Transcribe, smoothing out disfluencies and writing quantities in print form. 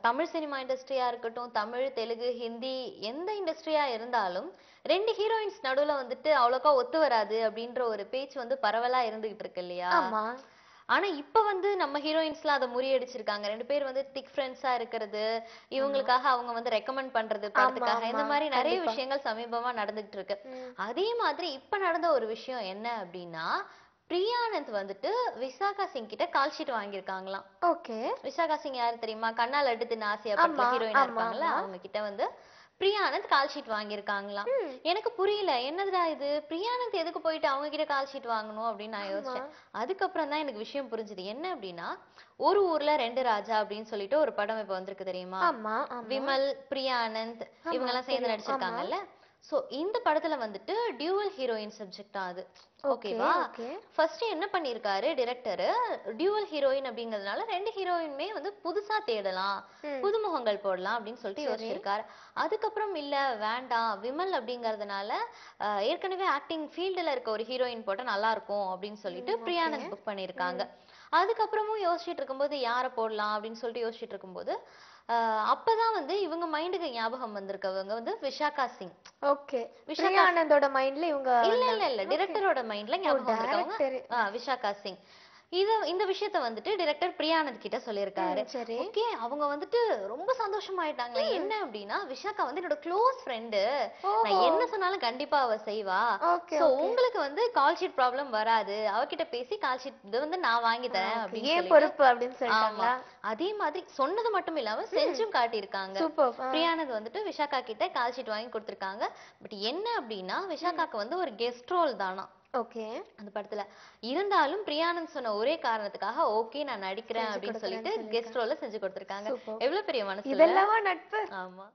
Tamil cinema இண்டஸ்ட்ரியா இருக்கட்டும், தமிழ், தெலுங்கு, ஹிந்தி எந்த இண்டஸ்ட்ரியா இருந்தாலும் 2 ஹீரோயின்ஸ் நடுவுல வந்துட்டு அவ்வளோக்கா ஒத்து வராது அப்படின்ற ஒரு பேச்சு வந்து பரவலா இருந்துகிட்டு இருக்கு இல்லையா? ஆமா. ஆனா இப்ப வந்து நம்ம ஹீரோயின்ஸ்லாம் அத முறியடிச்சிருக்காங்க. 2 பேர் வந்து திக் ஃப்ரெண்ட்ஸா இருக்கிறது, ஆமா. இவங்களுக்காக அவங்க வந்து ரெக்கமெண்ட் பண்றது ஆமா, படத்துக்காக, ஆமா. இந்த மாரி நெறைய கண்டிப்பா. விஷயங்கள் சமீபமா நடந்துகிட்டு இருக்கு. ம். அதே மாதிரி இப்ப நடந்த ஒரு விஷயம் என்ன அப்படின்னா, பிரியானந்த் வந்துட்டு விசாகா சிங் கிட்ட கால் ஷீட் வாங்கியிருக்காங்களாம். ஓகே. விசாகா சிங் யாரு தெரியுமா? கண்ணா லட்டு தின்ன ஆசையா படத்துல ஆமா, ஹீரோயினா ஆமா, இருப்பாங்கல்ல, ஆமா. அவங்க கிட்ட வந்து பிரியானந்த் கால் ஷீட் வாங்கியிருக்காங்களாம். ம். எனக்கு புரியல. என்னதுடா இது? பிரியானந்த் எதுக்கு போயிட்டு அவங்க கிட்ட கால் ஷீட் வாங்கணும் அப்படின்னு நான் ஆமா. யோசிச்சேன். அதுக்கப்புறம் தான் எனக்கு விஷயம் புரிஞ்சுது. என்ன அப்படின்னா, ஒரு ஊர்ல 2 ராஜா அப்படின்னு சொல்லிட்டு ஒரு படம் இப்ப வந்திருக்கு தெரியுமா? ஆமா, ஆமா. விமல், பிரியானந்த் ஆமா. இவங்கெல்லாம் சேர்ந்து தெரியும். ஆமா. நடிச்சிருக்காங்கல்ல. சோ இந்த படத்துல வந்துட்டு டியூவல் ஹீரோயின் சப்ஜெக்ட் தான் அது. ஓகே, ஓகேவா? ஓகே. ஃபர்ஸ்ட் என்ன பண்ணியிருக்காரு டைரக்டரு, டியூவல் ஹீரோயின் அப்படிங்கிறதுனால 2 ஹீரோயினுமே வந்து புதுசா தேடலாம். ம். புதுமுகங்கள் போடலாம் அப்படின்னு சொல்லிட்டு சரி. யோசிச்சிருக்காரு. அதுக்கப்புறம் இல்ல வேண்டாம் விமல் அப்படிங்கிறதுனால ஏற்கனவே ஆக்டிங் ஃபீல்டுல இருக்க ஒரு ஹீரோயின் போட்டா நல்லா இருக்கும் அப்படின்னு சொல்லிட்டு ம். ஓகே. பிரியானந்த் புக் பண்ணியிருக்காங்க. ம். அதுக்கப்புறமும் யோசிச்சுட்டு இருக்கும்போது யார போடலாம் அப்படின்னு சொல்லிட்டு யோசிச்சுட்டு இருக்கும்போது அப்பதான் வந்து இவங்க மைண்டுக்கு ஞாபகம் வந்திருக்கவங்க வந்து விஷாகா சிங். ஓகே. விஷாகா பிரியானந்தோட மைண்ட்ல இவங்க இல்ல இல்ல வந்தாங்க. இல்ல ஓகே. டைரக்டரோட மைண்ட்ல ஓ! ஞாபகம் வந்திருக்கவங்க டைரக்டரு. விஷாகா சிங். இந்த விஷயத்த வந்துட்டு டைரக்டர் பிரியானந்த் கிட்ட சொல்லியிருக்காரு. ம். சரி. ஓகே அவங்க வந்துட்டு ரொம்ப சந்தோஷமாயிட்டாங்களே. ம். என்ன அப்படின்னா, விஷாக்கா வந்து என்னோட க்ளோஸ் ஃப்ரெண்டு. நான் ஓஹோ! என்ன சொன்னாலும் கண்டிப்பா அவ செய்வா. Okay, so okay. உங்களுக்கு வந்து கால் ஷீட் ப்ராப்ளம் வராது. அவகிட்ட பேசி கால் ஷீட் இது வந்து நான் வாங்கி தரேன் ஓகே. அப்படின்னு ஏன் சொல்லிட்டு பொறுப்பு அப்படின்னு ஆமா. சொல்லிட்டாங்களா? அதே மாதிரி சொன்னது மட்டும் இல்லாம ம். செஞ்சும் காட்டியிருக்காங்க. சூப்பர்ப். பிரியானந்த் வந்துட்டு விஷாக்கா கிட்ட கால் ஷீட் வாங்கி குடுத்துருக்காங்க. பட் என்ன அப்படின்னா, ம். விஷாக்காக்கு வந்து ஒரு கெஸ்ட் ரோல் தானாம். ஓகே. அந்த படத்துல. இருந்தாலும் பிரியானந்த் சொன்ன ஒரே காரணத்துக்காக, ஓகே நான் நடிக்கிறேன் செஞ்சு அப்படின்னு சொல்லிட்டு குடுக்குறேன்னு கெஸ்ட் சொல்லியிருக்காங்க. ரோல்ல செஞ்சு குடுத்துருக்காங்க. சூப்பர். எவ்வளவு பெரிய மனசு இல்ல? இதெல்லாமா நட்பு? ஆமா.